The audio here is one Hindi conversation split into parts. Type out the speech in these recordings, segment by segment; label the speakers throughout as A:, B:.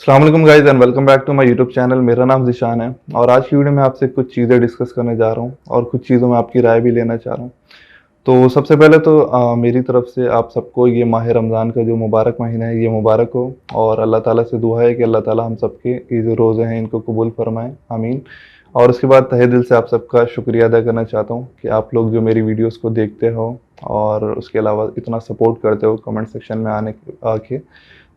A: अस्सलाम वालेकुम guys and welcome back to my YouTube channel. मेरा नाम ज़िशान है और आज की वीडियो में आपसे कुछ चीज़ें डिस्कस करने जा रहा हूँ और कुछ चीज़ों में आपकी राय भी लेना चाह रहा हूँ। तो सबसे पहले तो मेरी तरफ से आप सबको ये माह रमज़ान का जो मुबारक महीना है ये मुबारक हो और अल्लाह ताला से दुआ है कि अल्लाह ताला हम सबके ये जो रोज़े हैं इनको कबूल फरमाएँ, आमीन। और उसके बाद तहे दिल से आप सबका शुक्रिया अदा करना चाहता हूँ कि आप लोग जो मेरी वीडियोज़ को देखते हो और उसके अलावा इतना सपोर्ट करते हो कमेंट सेक्शन में आके,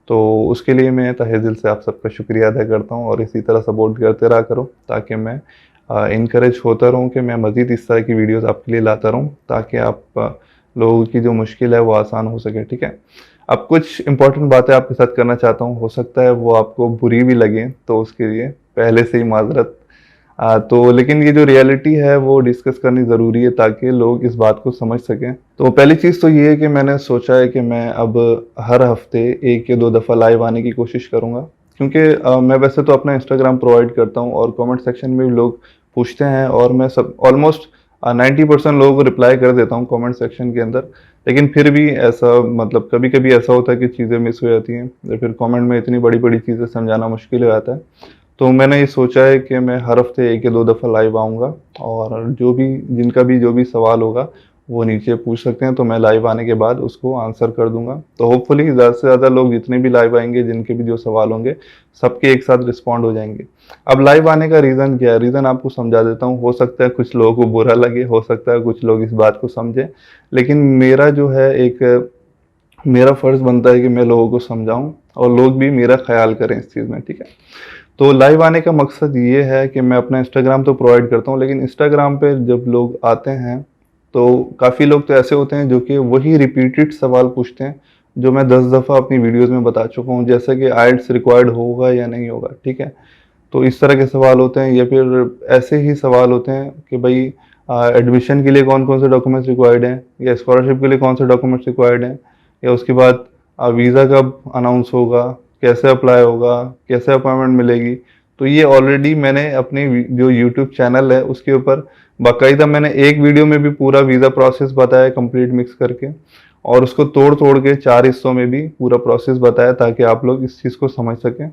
A: तो उसके लिए मैं तहे दिल से आप सबका शुक्रिया अदा करता हूँ और इसी तरह सपोर्ट करते रहा करो ताकि मैं इनकरेज होता रहूँ कि मैं मज़ीद इस तरह की वीडियोस आपके लिए लाता रहूँ ताकि आप लोगों की जो मुश्किल है वो आसान हो सके। ठीक है, अब कुछ इंपॉर्टेंट बातें आपके साथ करना चाहता हूँ, हो सकता है वो आपको बुरी भी लगे तो उसके लिए पहले से ही माजरत। तो लेकिन ये जो रियलिटी है वो डिस्कस करनी ज़रूरी है ताकि लोग इस बात को समझ सकें। तो पहली चीज़ तो ये है कि मैंने सोचा है कि मैं अब हर हफ्ते 1 या 2 दफ़ा लाइव आने की कोशिश करूँगा, क्योंकि मैं वैसे तो अपना इंस्टाग्राम प्रोवाइड करता हूँ और कमेंट सेक्शन में भी लोग पूछते हैं और मैं सब ऑलमोस्ट 90% लोगों को रिप्लाई कर देता हूँ कमेंट सेक्शन के अंदर। लेकिन फिर भी ऐसा मतलब कभी-कभी ऐसा होता है कि चीज़ें मिस हो जाती हैं या फिर कमेंट में इतनी बड़ी-बड़ी चीज़ें समझाना मुश्किल हो जाता है। तो मैंने ये सोचा है कि मैं हर हफ्ते 1 या 2 दफ़ा लाइव आऊँगा और जिनका भी जो भी सवाल होगा वो नीचे पूछ सकते हैं, तो मैं लाइव आने के बाद उसको आंसर कर दूँगा। तो होपफुली ज़्यादा से ज़्यादा लोग जितने भी लाइव आएँगे, जिनके भी जो सवाल होंगे, सबके एक साथ रिस्पॉन्ड हो जाएँगे। अब लाइव आने का रीज़न क्या है? रीज़न आपको समझा देता हूँ। हो सकता है कुछ लोगों को बुरा लगे, हो सकता है कुछ लोग इस बात को समझें, लेकिन मेरा जो है मेरा फ़र्ज़ बनता है कि मैं लोगों को समझाऊँ और लोग भी मेरा ख़्याल करें इस चीज़ में, ठीक है? तो लाइव आने का मकसद ये है कि मैं अपना इंस्टाग्राम तो प्रोवाइड करता हूँ, लेकिन इंस्टाग्राम पे जब लोग आते हैं, तो काफ़ी लोग तो ऐसे होते हैं जो कि वही रिपीटेड सवाल पूछते हैं, जो मैं 10 दफ़ा अपनी वीडियोज़ में बता चुका हूँ, जैसे कि आइल्स रिक्वायर्ड होगा या नहीं होगा, ठीक है? तो इस तरह के सवाल होते हैं या फिर ऐसे ही सवाल होते हैं कि भई एडमिशन के लिए कौन-कौन से डॉक्यूमेंट्स रिक्वायर्ड हैं या स्कॉलरशिप के लिए कौन से डॉक्यूमेंट्स रिक्वायर्ड हैं या उसके बाद वीज़ा कब अनाउंस होगा, कैसे अप्लाई होगा, कैसे अपॉइंटमेंट मिलेगी। तो ये ऑलरेडी मैंने अपनी जो यूट्यूब चैनल है उसके ऊपर बाकायदा मैंने एक वीडियो में भी पूरा वीज़ा प्रोसेस बताया कंप्लीट मिक्स करके और उसको तोड़-तोड़ के 4 हिस्सों में भी पूरा प्रोसेस बताया ताकि आप लोग इस चीज़ को समझ सकें।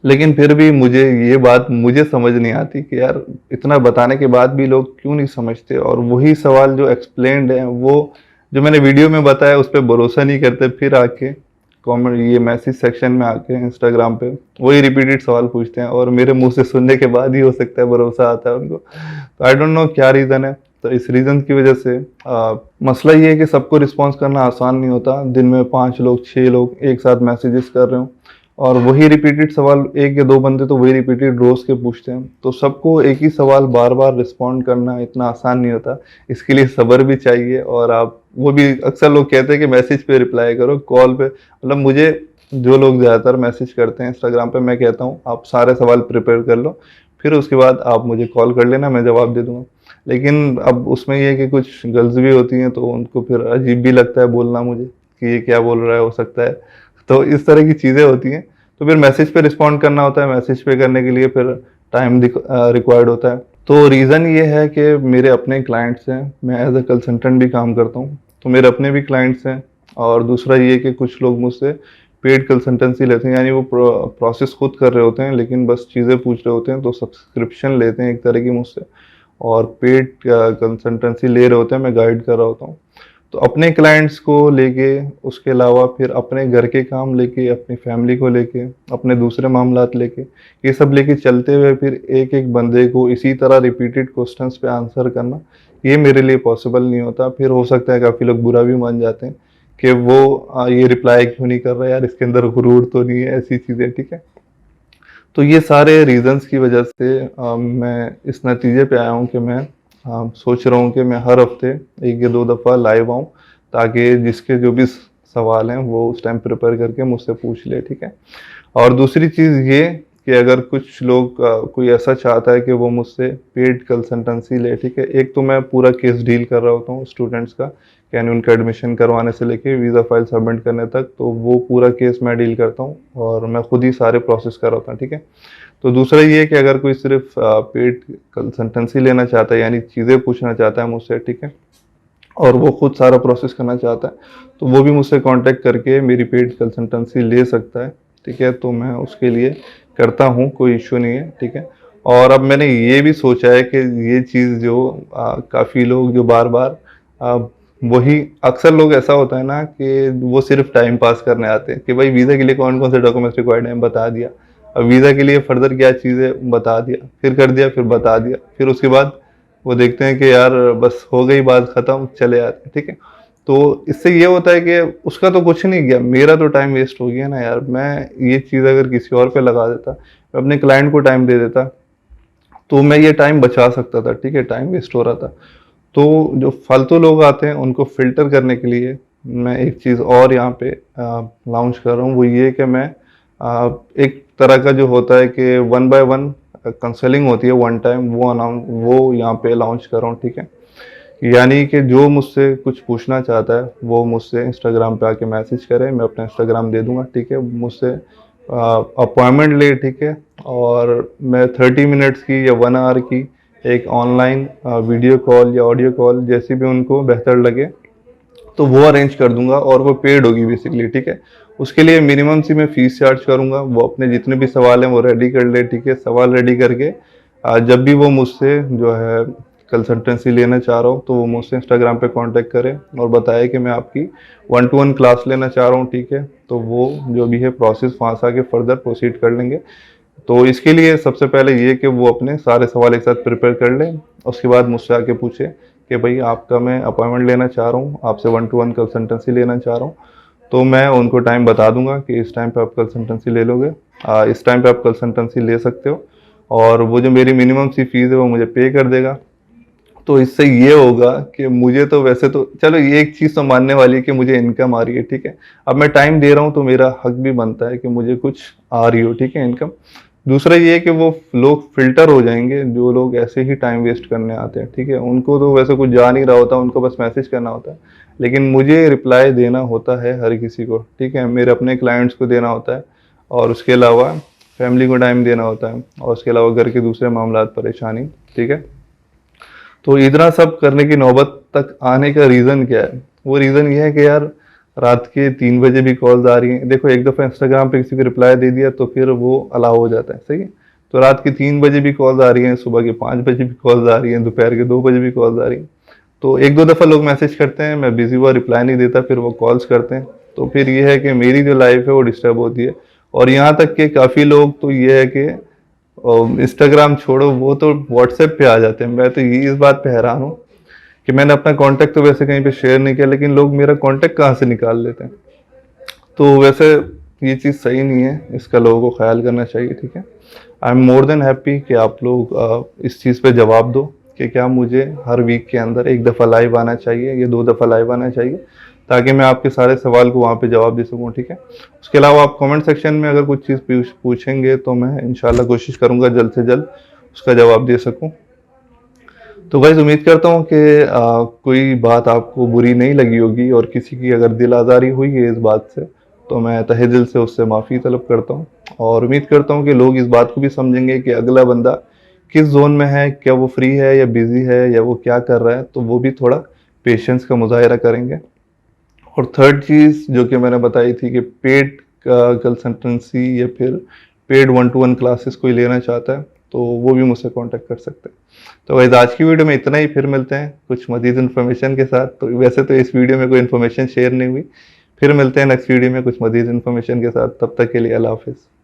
A: लेकिन फिर भी मुझे समझ नहीं आती कि यार इतना बताने के बाद भी लोग क्यों नहीं समझते और वही सवाल जो एक्सप्लेन्ड है वो जो मैंने वीडियो में बताया उस पे भरोसा नहीं करते, फिर आके कमेंट ये मैसेज सेक्शन में आके इंस्टाग्राम पे वही रिपीटेड सवाल पूछते हैं और मेरे मुंह से सुनने के बाद ही हो सकता है भरोसा आता है उनको। तो आई डोंट नो क्या रीज़न है। तो इस रीज़न की वजह से मसला ये है कि सबको रिस्पॉन्स करना आसान नहीं होता। दिन में 5 लोग 6 लोग एक साथ मैसेजेस कर रहे हो और वही रिपीटेड सवाल 1 या 2 बंदे तो वही रिपीटेड रोज के पूछते हैं, तो सबको एक ही सवाल बार-बार रिस्पॉन्ड करना इतना आसान नहीं होता। इसके लिए सब्र भी चाहिए और आप वो भी अक्सर लोग कहते हैं कि मैसेज पे रिप्लाई करो, कॉल पे मतलब मुझे जो लोग ज़्यादातर मैसेज करते हैं इंस्टाग्राम पे मैं कहता हूँ आप सारे सवाल प्रिपेयर कर लो, फिर उसके बाद आप मुझे कॉल कर लेना, मैं जवाब दे दूँगा। लेकिन अब उसमें ये है कि कुछ गर्ल्स भी होती हैं तो उनको फिर अजीब भी लगता है बोलना मुझे कि ये क्या बोल रहा है, हो सकता है। तो इस तरह की चीज़ें होती हैं। तो फिर मैसेज पे रिस्पॉन्ड करना होता है, मैसेज पे करने के लिए फिर टाइम रिक्वायर्ड होता है। तो रीज़न ये है कि मेरे अपने क्लाइंट्स हैं, मैं एज़ अ कंसल्टेंट भी काम करता हूँ, तो मेरे अपने भी क्लाइंट्स हैं और दूसरा ये कि कुछ लोग मुझसे पेड कंसल्टेंसी लेते हैं, यानी वो प्रोसेस खुद कर रहे होते हैं लेकिन बस चीज़ें पूछ रहे होते हैं, तो सब्सक्रिप्शन लेते हैं एक तरह की मुझसे और पेड कंसल्टेंसी ले रहे होते हैं, मैं गाइड कर रहा होता हूँ। तो अपने क्लाइंट्स को लेके, उसके अलावा फिर अपने घर के काम लेके, अपनी फैमिली को लेके, अपने दूसरे मामलात लेके, ये सब लेके चलते हुए फिर एक-एक बंदे को इसी तरह रिपीटेड क्वेश्चंस पे आंसर करना, ये मेरे लिए पॉसिबल नहीं होता। फिर हो सकता है काफ़ी लोग बुरा भी मान जाते हैं कि वो ये रिप्लाई क्यों नहीं कर रहा यार, इसके अंदर गुरूर तो नहीं है, ऐसी चीज़ें, ठीक है। तो ये सारे रीज़न्स की वजह से मैं इस नतीजे पे आया हूँ कि मैं सोच रहा हूँ कि मैं हर हफ्ते 1 या 2 दफ़ा लाइव आऊँ ताकि जिसके जो भी सवाल हैं वो उस टाइम प्रिपेयर करके मुझसे पूछ ले, ठीक है। और दूसरी चीज़ ये कि अगर कुछ लोग कोई ऐसा चाहता है कि वो मुझसे पेड कंसल्टेंसी ले, ठीक है। एक तो मैं पूरा केस डील कर रहा होता हूँ स्टूडेंट्स का, यानी उनका एडमिशन करवाने से लेके वीज़ा फाइल सबमिट करने तक, तो वो पूरा केस मैं डील करता हूँ और मैं खुद ही सारे प्रोसेस कर रहा होता हूँ, ठीक है। तो दूसरा ये है कि अगर कोई सिर्फ पेड कंसल्टेंसी लेना चाहता है, यानी चीज़ें पूछना चाहता है मुझसे, ठीक है, और वो खुद सारा प्रोसेस करना चाहता है, तो वो भी मुझसे कांटेक्ट करके मेरी पेड कंसल्टेंसी ले सकता है। ठीक है, तो मैं उसके लिए करता हूँ, कोई इश्यू नहीं है, ठीक है। और अब मैंने ये भी सोचा है कि ये चीज़ जो काफ़ी लोग जो बार-बार वही अक्सर लोग ऐसा होता है ना कि वो सिर्फ़ टाइम पास करने आते हैं कि भाई वीज़ा के लिए कौन-कौन से डॉक्यूमेंट्स रिक्वायर्ड हैं, बता दिया। अब वीज़ा के लिए फर्दर क्या चीज़ है, बता दिया, फिर कर दिया, फिर बता दिया, फिर उसके बाद वो देखते हैं कि यार बस हो गई बात ख़त्म, चले आते हैं, ठीक है। तो इससे ये होता है कि उसका तो कुछ नहीं गया, मेरा तो टाइम वेस्ट हो गया ना यार। मैं ये चीज़ अगर किसी और पे लगा देता, मैं अपने क्लाइंट को टाइम दे देता, तो मैं ये टाइम बचा सकता था, ठीक है, टाइम वेस्ट हो रहा था। तो जो फालतू लोग आते हैं उनको फ़िल्टर करने के लिए मैं एक चीज़ और यहाँ पे लॉन्च कर रहा हूँ, वो ये कि मैं एक तरह का जो होता है कि 1 बाय 1 काउंसलिंग होती है वन टाइम, वो यहाँ पे लॉन्च कर रहा हूँ, ठीक है। यानी कि जो मुझसे कुछ पूछना चाहता है वो मुझसे इंस्टाग्राम पे आके मैसेज करे, मैं अपना इंस्टाग्राम दे दूँगा, ठीक है। मुझसे अपॉइंटमेंट ले, ठीक है। और मैं 30 मिनट्स की या 1 आवर की एक ऑनलाइन वीडियो कॉल या ऑडियो कॉल जैसी भी उनको बेहतर लगे, तो वो अरेंज कर दूँगा और वो पेड होगी बेसिकली, ठीक है। उसके लिए मिनिमम सी मैं फ़ीस चार्ज करूँगा, वो अपने जितने भी सवाल हैं वो रेडी कर ले, ठीक है। सवाल रेडी करके जब भी वो मुझसे जो है कंसल्टेंसी लेना चाह रहा हूँ, तो वो मुझसे इंस्टाग्राम पे कॉन्टैक्ट करे और बताए कि मैं आपकी 1 टू 1 क्लास लेना चाह रहा हूँ, ठीक है। तो वो जो भी है प्रोसेस वहाँ से आगे फर्दर प्रोसीड कर लेंगे। तो इसके लिए सबसे पहले ये कि वो अपने सारे सवाल एक साथ प्रिपेयर कर लें, उसके बाद मुझसे आके पूछे कि भाई आपका मैं अपॉइंटमेंट लेना चाह रहा हूँ, आपसे 1 टू 1 कंसल्टेंसी लेना चाह रहा हूँ। तो मैं उनको टाइम बता दूंगा कि इस टाइम पे आप कंसल्टेंसी ले लोगे, इस टाइम पे आप कंसल्टेंसी ले सकते हो, और वो जो मेरी मिनिमम सी फीस है वो मुझे पे कर देगा। तो इससे ये होगा कि मुझे तो वैसे तो चलो ये एक चीज़ तो मानने वाली है कि मुझे इनकम आ रही है, ठीक है। अब मैं टाइम दे रहा हूँ तो मेरा हक भी बनता है कि मुझे कुछ आ रही हो, ठीक है, इनकम। दूसरा ये है कि वो लोग फ़िल्टर हो जाएँगे, जो लोग ऐसे ही टाइम वेस्ट करने आते हैं, ठीक है। उनको तो वैसे कुछ जा नहीं रहा होता, उनको बस मैसेज करना होता है। लेकिन मुझे रिप्लाई देना होता है हर किसी को, ठीक है। मेरे अपने क्लाइंट्स को देना होता है, और उसके अलावा फैमिली को टाइम देना होता है, और उसके अलावा घर के दूसरे मामलात, परेशानी, ठीक है। तो इतना सब करने की नौबत तक आने का रीज़न क्या है? वो रीज़न ये है कि यार रात के 3 बजे भी कॉल्स आ रही हैं। देखो एक दफ़ा इंस्टाग्राम पे किसी को रिप्लाई दे दिया तो फिर वो अलाउ हो जाता है, सही है? तो रात के 3 बजे भी कॉल्स आ रही हैं, सुबह के 5 बजे भी कॉल्स आ रही हैं, दोपहर के 2 बजे भी कॉल्स आ रही हैं। तो 1-2 दफ़ा लोग मैसेज करते हैं, मैं बिज़ी हुआ, रिप्लाई नहीं देता, फिर वो कॉल्स करते हैं। तो फिर ये है कि मेरी जो लाइफ़ है वो डिस्टर्ब होती है। और यहाँ तक कि काफ़ी लोग तो ये है कि इंस्टाग्राम छोड़ो, वो तो व्हाट्सएप पे आ जाते हैं। मैं तो ये इस बात पे हैरान हूँ कि मैंने अपना कॉन्टैक्ट तो वैसे कहीं पे शेयर नहीं किया, लेकिन लोग मेरा कॉन्टैक्ट कहाँ से निकाल लेते हैं। तो वैसे ये चीज़ सही नहीं है, इसका लोगों को ख्याल करना चाहिए, ठीक है। I am more than happy कि आप लोग इस चीज़ पे जवाब दो कि क्या मुझे हर वीक के अंदर 1 दफ़ा लाइव आना चाहिए या 2 दफ़ा लाइव आना चाहिए, ताकि मैं आपके सारे सवाल को वहाँ पे जवाब दे सकूँ, ठीक है। उसके अलावा आप कमेंट सेक्शन में अगर कुछ चीज़ पूछेंगे तो मैं इंशाल्लाह कोशिश करूँगा जल्द से जल्द उसका जवाब दे सकूँ। तो गाइस उम्मीद करता हूँ कि कोई बात आपको बुरी नहीं लगी होगी, और किसी की अगर दिल आज़ारी हुई है इस बात से, तो मैं तहे दिल से उससे माफ़ी तलब करता हूँ। और उम्मीद करता हूँ कि लोग इस बात को भी समझेंगे कि अगला बंदा किस ज़ोन में है, क्या वो फ्री है या बिज़ी है या वो क्या कर रहा है, तो वो भी थोड़ा पेशेंस का मुज़ाहिरा करेंगे। और थर्ड चीज़ जो कि मैंने बताई थी कि पेड कंसल्टेंसी या फिर पेड 1 टू 1 क्लासेस कोई लेना चाहता है, तो वो भी मुझसे कांटेक्ट कर सकते हैं। तो गाइस आज की वीडियो में इतना ही, फिर मिलते हैं कुछ मज़ीद इन्फॉर्मेशन के साथ। तो वैसे तो इस वीडियो में कोई इन्फॉर्मेशन शेयर नहीं हुई, फिर मिलते हैं नेक्स्ट वीडियो में कुछ मज़ीद इन्फॉर्मेशन के साथ। तब तक के लिए अल्लाह हाफ़िज़।